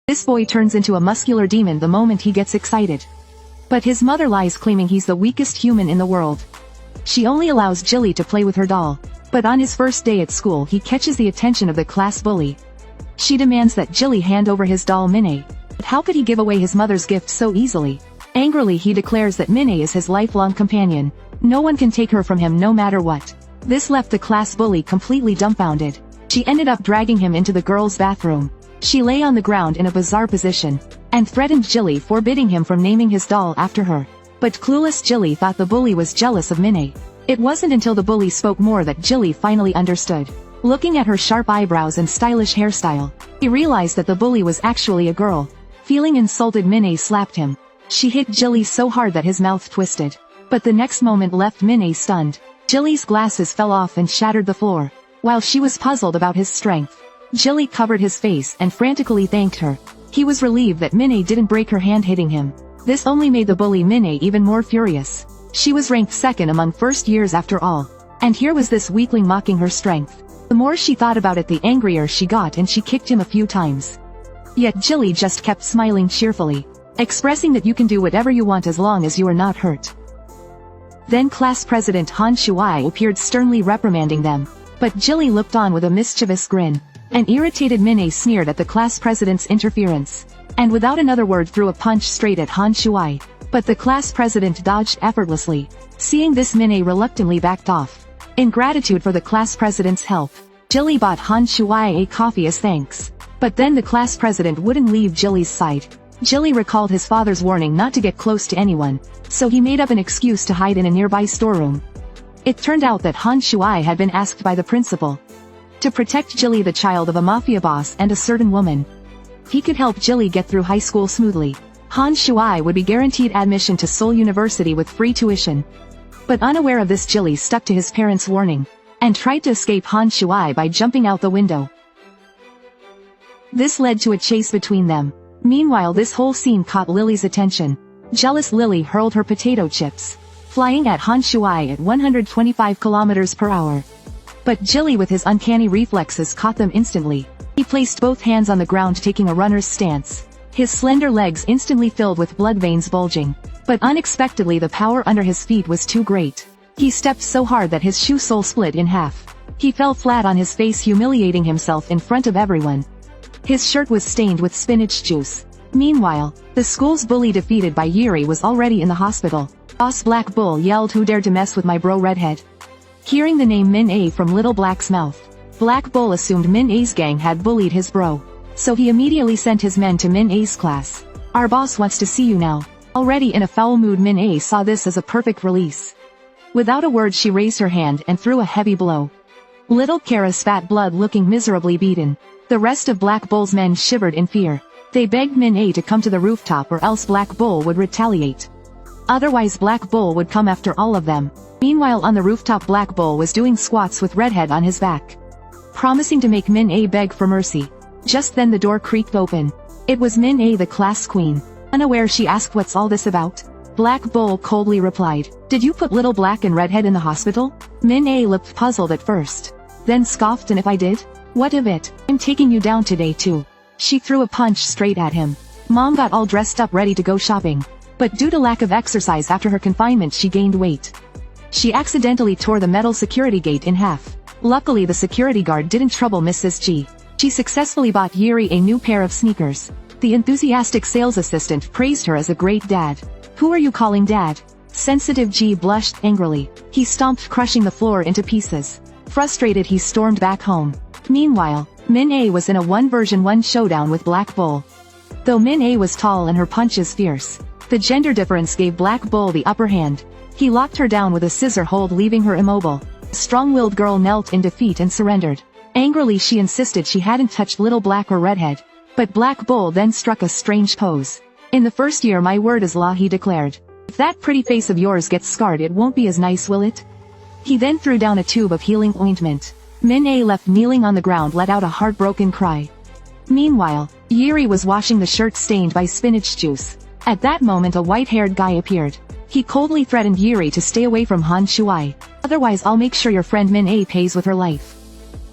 This boy turns into a muscular demon the moment he gets excited. But his mother lies, claiming he's the weakest human in the world. She only allows Jilly to play with her doll. But on his first day at school he catches the attention of the class bully. She demands that Jilly hand over his doll Minnie. But how could he give away his mother's gift so easily? Angrily he declares that Minnie is his lifelong companion. No one can take her from him no matter what. This left the class bully completely dumbfounded. She ended up dragging him into the girls' bathroom. She lay on the ground in a bizarre position, and threatened Jilly, forbidding him from naming his doll after her. But clueless Jilly thought the bully was jealous of Minnie. It wasn't until the bully spoke more that Jilly finally understood. Looking at her sharp eyebrows and stylish hairstyle, he realized that the bully was actually a girl. Feeling insulted, Minnie slapped him. She hit Jilly so hard that his mouth twisted. But the next moment left Minnie stunned. Jilly's glasses fell off and shattered the floor. While she was puzzled about his strength, Jilly covered his face and frantically thanked her. He was relieved that Minnie didn't break her hand hitting him. This only made the bully Minnie even more furious. She was ranked second among first years after all. And here was this weakling mocking her strength. The more she thought about it, the angrier she got, and she kicked him a few times. Yet Jilly just kept smiling cheerfully, expressing that you can do whatever you want as long as you are not hurt. Then class president Han Shuai appeared, sternly reprimanding them. But Jilly looked on with a mischievous grin. An irritated Minnie sneered at the class president's interference, and without another word threw a punch straight at Han Shuai. But the class president dodged effortlessly. Seeing this, Minnie reluctantly backed off. In gratitude for the class president's help, Jilly bought Han Shuai a coffee as thanks. But then the class president wouldn't leave Jilly's side. Jilly recalled his father's warning not to get close to anyone, so he made up an excuse to hide in a nearby storeroom. It turned out that Han Shuai had been asked by the principal to protect Jilly, the child of a mafia boss and a certain woman. He could help Jilly get through high school smoothly. Han Shuai would be guaranteed admission to Seoul University with free tuition. But unaware of this, Jilly stuck to his parents' warning, and tried to escape Han Shuai by jumping out the window. This led to a chase between them. Meanwhile, this whole scene caught Lily's attention. Jealous Lily hurled her potato chips, flying at Han Shuai at 125 kilometers per hour. But Jilly, with his uncanny reflexes, caught them instantly. He placed both hands on the ground, taking a runner's stance. His slender legs instantly filled with blood veins bulging. But unexpectedly, the power under his feet was too great. He stepped so hard that his shoe sole split in half. He fell flat on his face, humiliating himself in front of everyone. His shirt was stained with spinach juice. Meanwhile, the school's bully, defeated by Yuri, was already in the hospital. Boss Black Bull yelled, "Who dared to mess with my bro redhead?" Hearing the name Min-A from Little Black's mouth, Black Bull assumed Min-A's gang had bullied his bro. So he immediately sent his men to Min-A's class. "Our boss wants to see you now." Already in a foul mood, Min-A saw this as a perfect release. Without a word, she raised her hand and threw a heavy blow. Little Kara spat blood, looking miserably beaten. The rest of Black Bull's men shivered in fear. They begged Min-A to come to the rooftop, or else Black Bull would retaliate. Otherwise Black Bull would come after all of them. Meanwhile, on the rooftop, Black Bull was doing squats with Redhead on his back, promising to make Min-A beg for mercy. Just then the door creaked open. It was Min-A, the class queen. Unaware, she asked, "What's all this about?" Black Bull coldly replied, "Did you put Little Black and Redhead in the hospital?" Min-A looked puzzled at first, then scoffed, "And if I did? What of it? I'm taking you down today too." She threw a punch straight at him. Mom got all dressed up, ready to go shopping. But due to lack of exercise after her confinement, she gained weight. She accidentally tore the metal security gate in half. Luckily, the security guard didn't trouble Mrs. G. She successfully bought Yuri a new pair of sneakers. The enthusiastic sales assistant praised her as a great dad. "Who are you calling dad?" Sensitive G blushed angrily. He stomped, crushing the floor into pieces. Frustrated, he stormed back home. Meanwhile, Min-A was in a 1v1 showdown with Black Bull. Though Min-A was tall and her punches fierce, the gender difference gave Black Bull the upper hand. He locked her down with a scissor hold, leaving her immobile. The strong-willed girl knelt in defeat and surrendered. Angrily, she insisted she hadn't touched Little Black or Redhead. But Black Bull then struck a strange pose. "In the first year, my word is law," he declared. "If that pretty face of yours gets scarred, it won't be as nice, will it?" He then threw down a tube of healing ointment. Min-A, left kneeling on the ground, let out a heartbroken cry. Meanwhile, Yuri was washing the shirt stained by spinach juice. At that moment, a white-haired guy appeared. He coldly threatened Yuri to stay away from Han Shuai. "Otherwise, I'll make sure your friend Min-A pays with her life."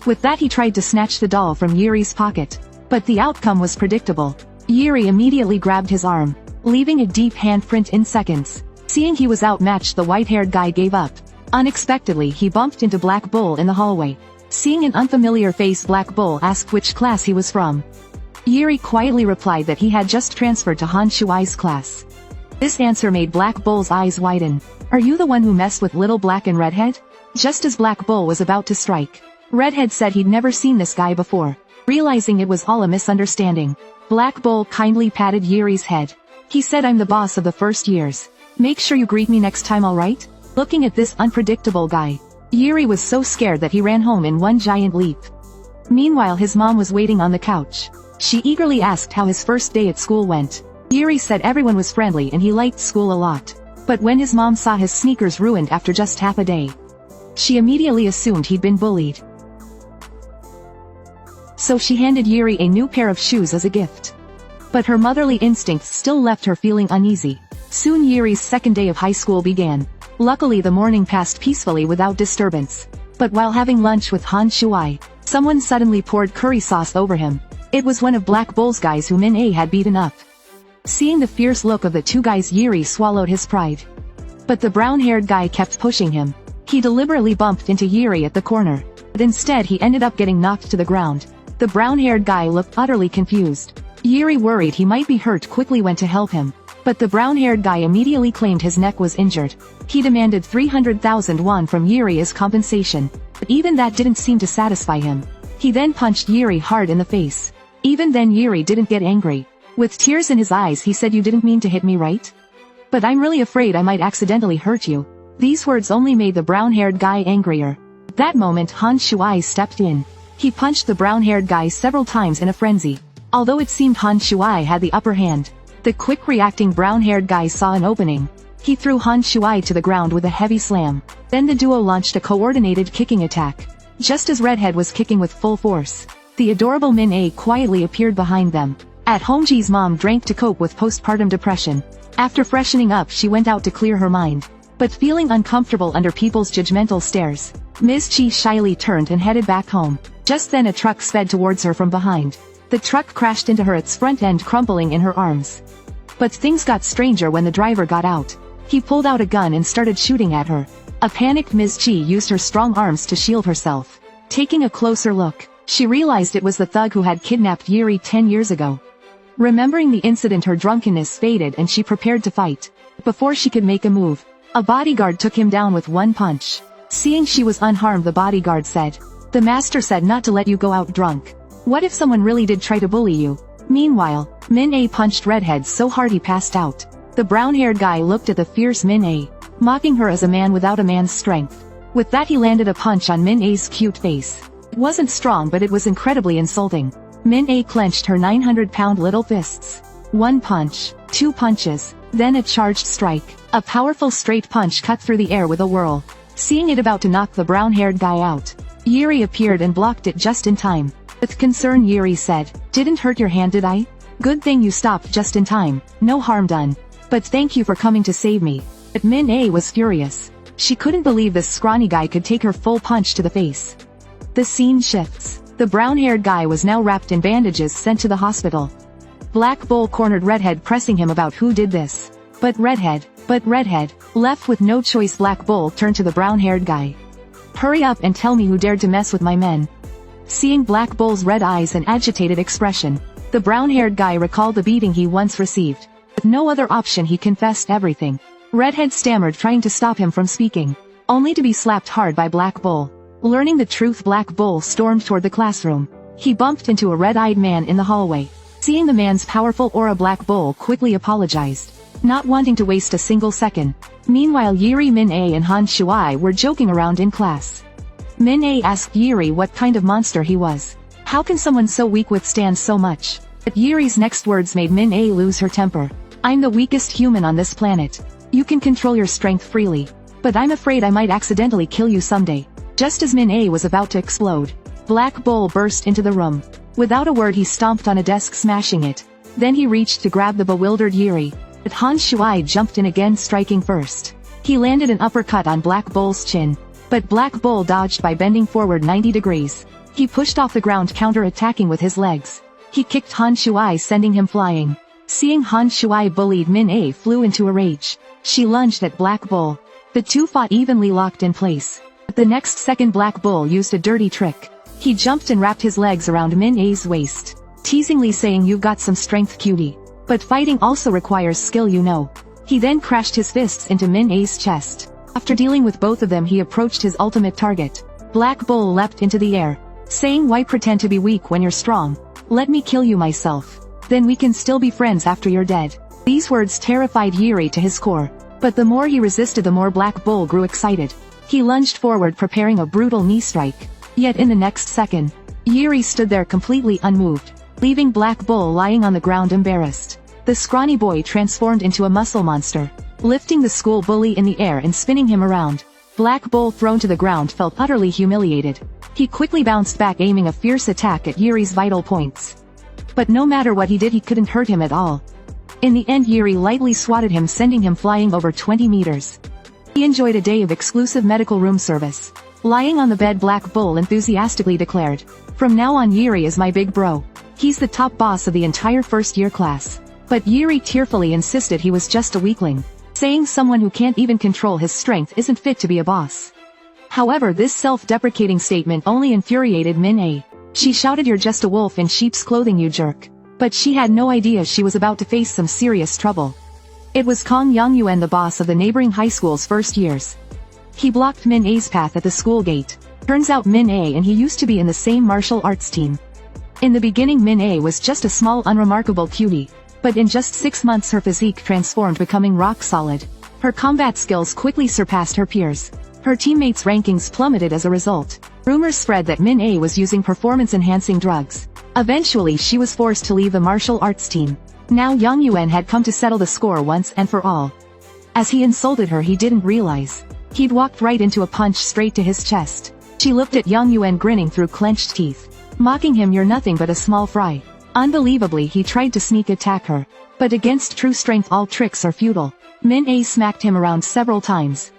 With that, he tried to snatch the doll from Yuri's pocket. But the outcome was predictable. Yuri immediately grabbed his arm, leaving a deep handprint in seconds. Seeing he was outmatched, the white-haired guy gave up. Unexpectedly, he bumped into Black Bull in the hallway. Seeing an unfamiliar face, Black Bull asked which class he was from. Yuri quietly replied that he had just transferred to Han Shuai's class. This answer made Black Bull's eyes widen. "Are you the one who messed with Little Black and Redhead?" Just as Black Bull was about to strike, Redhead said he'd never seen this guy before. Realizing it was all a misunderstanding, Black Bull kindly patted Yuri's head. He said, "I'm the boss of the first years. Make sure you greet me next time, alright?" Looking at this unpredictable guy, Yuri was so scared that he ran home in one giant leap. Meanwhile, his mom was waiting on the couch. She eagerly asked how his first day at school went. Yuri said everyone was friendly and he liked school a lot. But when his mom saw his sneakers ruined after just half a day, she immediately assumed he'd been bullied. So she handed Yuri a new pair of shoes as a gift. But her motherly instincts still left her feeling uneasy. Soon Yuri's second day of high school began. Luckily, the morning passed peacefully without disturbance. But while having lunch with Han Shuai, someone suddenly poured curry sauce over him. It was one of Black Bull's guys who Min-A had beaten up. Seeing the fierce look of the two guys, Yuri swallowed his pride. But the brown-haired guy kept pushing him. He deliberately bumped into Yuri at the corner, but instead he ended up getting knocked to the ground. The brown-haired guy looked utterly confused. Yuri, worried he might be hurt, quickly went to help him. But the brown-haired guy immediately claimed his neck was injured. He demanded 300,000 won from Yuri as compensation. But even that didn't seem to satisfy him. He then punched Yuri hard in the face. Even then Yuri didn't get angry. With tears in his eyes, he said, "You didn't mean to hit me, right? But I'm really afraid I might accidentally hurt you." These words only made the brown-haired guy angrier. At that moment, Han Shuai stepped in. He punched the brown-haired guy several times in a frenzy. Although it seemed Han Shuai had the upper hand, the quick-reacting brown-haired guy saw an opening. He threw Han Shuai to the ground with a heavy slam. Then the duo launched a coordinated kicking attack. Just as Redhead was kicking with full force, the adorable Min-A quietly appeared behind them. At home, Ji's mom drank to cope with postpartum depression. After freshening up, she went out to clear her mind. But feeling uncomfortable under people's judgmental stares, Ms. Chi shyly turned and headed back home. Just then a truck sped towards her from behind. The truck crashed into her, its front end crumpling in her arms. But things got stranger when the driver got out. He pulled out a gun and started shooting at her. A panicked Ms. Chi used her strong arms to shield herself. Taking a closer look, she realized it was the thug who had kidnapped Yuri 10 years ago. Remembering the incident, her drunkenness faded and she prepared to fight. Before she could make a move, a bodyguard took him down with one punch. Seeing she was unharmed, the bodyguard said, "The master said not to let you go out drunk. What if someone really did try to bully you?" Meanwhile, Min-A punched Redhead so hard he passed out. The brown-haired guy looked at the fierce Min-A, mocking her as a man without a man's strength. With that, he landed a punch on Min-A's cute face. It wasn't strong, but it was incredibly insulting. Min-A clenched her 900-pound little fists. One punch, two punches, then a charged strike. A powerful straight punch cut through the air with a whirl. Seeing it about to knock the brown-haired guy out, Yuri appeared and blocked it just in time. With concern, Yuri said, "Didn't hurt your hand, did I? Good thing you stopped just in time. No harm done. But thank you for coming to save me." But Min-A was furious. She couldn't believe this scrawny guy could take her full punch to the face. The scene shifts. The brown-haired guy was now wrapped in bandages, sent to the hospital. Black Bull cornered Redhead, pressing him about who did this. But Redhead, left with no choice, Black Bull turned to the brown-haired guy. "Hurry up and tell me who dared to mess with my men." Seeing Black Bull's red eyes and agitated expression, the brown-haired guy recalled the beating he once received. With no other option, he confessed everything. Redhead stammered, trying to stop him from speaking, only to be slapped hard by Black Bull. Learning the truth, Black Bull stormed toward the classroom. He bumped into a red-eyed man in the hallway. Seeing the man's powerful aura, Black Bull quickly apologized, not wanting to waste a single second. Meanwhile, Yuri, Min-A and Han Shuai were joking around in class. Min-A asked Yuri what kind of monster he was. How can someone so weak withstand so much? But Yuri's next words made Min-A lose her temper. "I'm the weakest human on this planet. You can control your strength freely. But I'm afraid I might accidentally kill you someday." Just as Min-A was about to explode, Black Bull burst into the room. Without a word, he stomped on a desk, smashing it. Then he reached to grab the bewildered Yuri. But Han Shuai jumped in again, striking first. He landed an uppercut on Black Bull's chin. But Black Bull dodged by bending forward 90 degrees. He pushed off the ground, counter-attacking with his legs. He kicked Han Shuai, sending him flying. Seeing Han Shuai bullied, Min-A flew into a rage. She lunged at Black Bull. The two fought evenly, locked in place. But the next second Black Bull used a dirty trick. He jumped and wrapped his legs around Min-A's waist, teasingly saying, "You've got some strength, cutie. But fighting also requires skill, you know." He then crashed his fists into Min-A's chest. After dealing with both of them, he approached his ultimate target. Black Bull leapt into the air, saying, "Why pretend to be weak when you're strong? Let me kill you myself. Then we can still be friends after you're dead." These words terrified Yuri to his core. But the more he resisted, the more Black Bull grew excited. He lunged forward, preparing a brutal knee strike. Yet in the next second, Yuri stood there completely unmoved, leaving Black Bull lying on the ground embarrassed. The scrawny boy transformed into a muscle monster, lifting the school bully in the air and spinning him around. Black Bull, thrown to the ground, felt utterly humiliated. He quickly bounced back, aiming a fierce attack at Yuri's vital points. But no matter what he did, he couldn't hurt him at all. In the end, Yuri lightly swatted him, sending him flying over 20 meters. He enjoyed a day of exclusive medical room service. Lying on the bed, Black Bull enthusiastically declared, "From now on, Yuri is my big bro. He's the top boss of the entire first-year class." But Yuri tearfully insisted he was just a weakling, saying someone who can't even control his strength isn't fit to be a boss. However, this self-deprecating statement only infuriated Min-A. She shouted, "You're just a wolf in sheep's clothing, you jerk." But she had no idea she was about to face some serious trouble. It was Kong Yongyuan, the boss of the neighboring high school's first years. He blocked Min-A's path at the school gate. Turns out Min-A and he used to be in the same martial arts team. In the beginning, Min-A was just a small, unremarkable cutie. But in just 6 months her physique transformed, becoming rock solid. Her combat skills quickly surpassed her peers. Her teammates' rankings plummeted as a result. Rumors spread that Min-A was using performance-enhancing drugs. Eventually she was forced to leave the martial arts team. Now Yongyuan had come to settle the score once and for all. As he insulted her, he didn't realize he'd walked right into a punch straight to his chest. She looked at Yongyuan, grinning through clenched teeth, mocking him, "You're nothing but a small fry." Unbelievably, he tried to sneak attack her. But against true strength, all tricks are futile. Min-A smacked him around several times.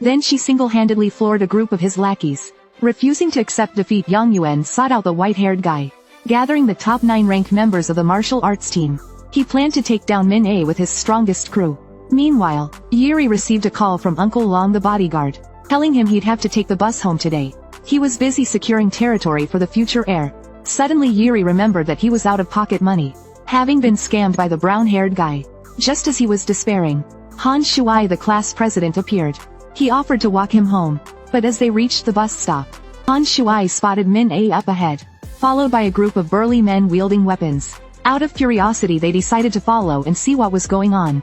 Then she single-handedly floored a group of his lackeys. Refusing to accept defeat, Yongyuan sought out the white-haired guy. Gathering the top 9 ranked members of the martial arts team, he planned to take down Min-A with his strongest crew. Meanwhile, Yuri received a call from Uncle Long, the bodyguard, telling him he'd have to take the bus home today. He was busy securing territory for the future heir. Suddenly Yuri remembered that he was out of pocket money, having been scammed by the brown-haired guy. Just as he was despairing, Han Shuai, the class president, appeared. He offered to walk him home, but as they reached the bus stop, Han Shuai spotted Min-A up ahead, followed by a group of burly men wielding weapons. Out of curiosity, they decided to follow and see what was going on.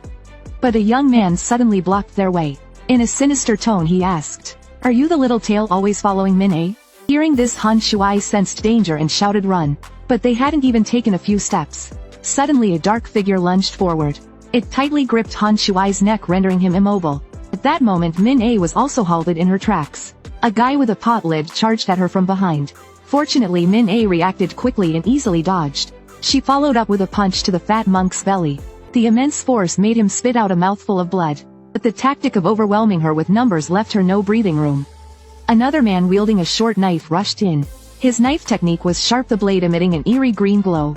But a young man suddenly blocked their way. In a sinister tone he asked, "Are you the little tail always following Min-A?" Hearing this, Han Shuai sensed danger and shouted, "Run!" But they hadn't even taken a few steps. Suddenly a dark figure lunged forward. It tightly gripped Han Shuai's neck, rendering him immobile. At that moment, Min-A was also halted in her tracks. A guy with a pot lid charged at her from behind. Fortunately, Min-A reacted quickly and easily dodged. She followed up with a punch to the fat monk's belly. The immense force made him spit out a mouthful of blood. But the tactic of overwhelming her with numbers left her no breathing room. Another man wielding a short knife rushed in. His knife technique was sharp, the blade emitting an eerie green glow.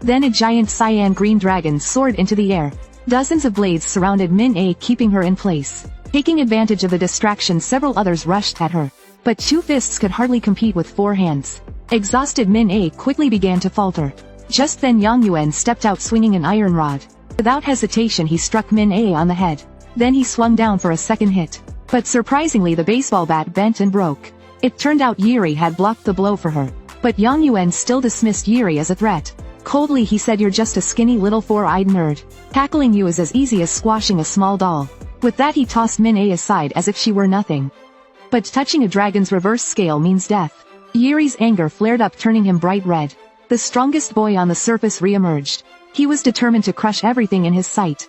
Then a giant cyan green dragon soared into the air. Dozens of blades surrounded Min-A, keeping her in place. Taking advantage of the distraction, several others rushed at her. But 2 fists could hardly compete with 4 hands. Exhausted, Min-A quickly began to falter. Just then Yongyuan stepped out, swinging an iron rod. Without hesitation he struck Min-A on the head. Then he swung down for a second hit. But surprisingly, the baseball bat bent and broke. It turned out Yuri had blocked the blow for her. But Yongyuan still dismissed Yuri as a threat. Coldly he said, "You're just a skinny little 4-eyed nerd. Tackling you is as easy as squashing a small doll." With that he tossed Min-A aside as if she were nothing. But touching a dragon's reverse scale means death. Yuri's anger flared up, turning him bright red. The strongest boy on the surface re-emerged. He was determined to crush everything in his sight.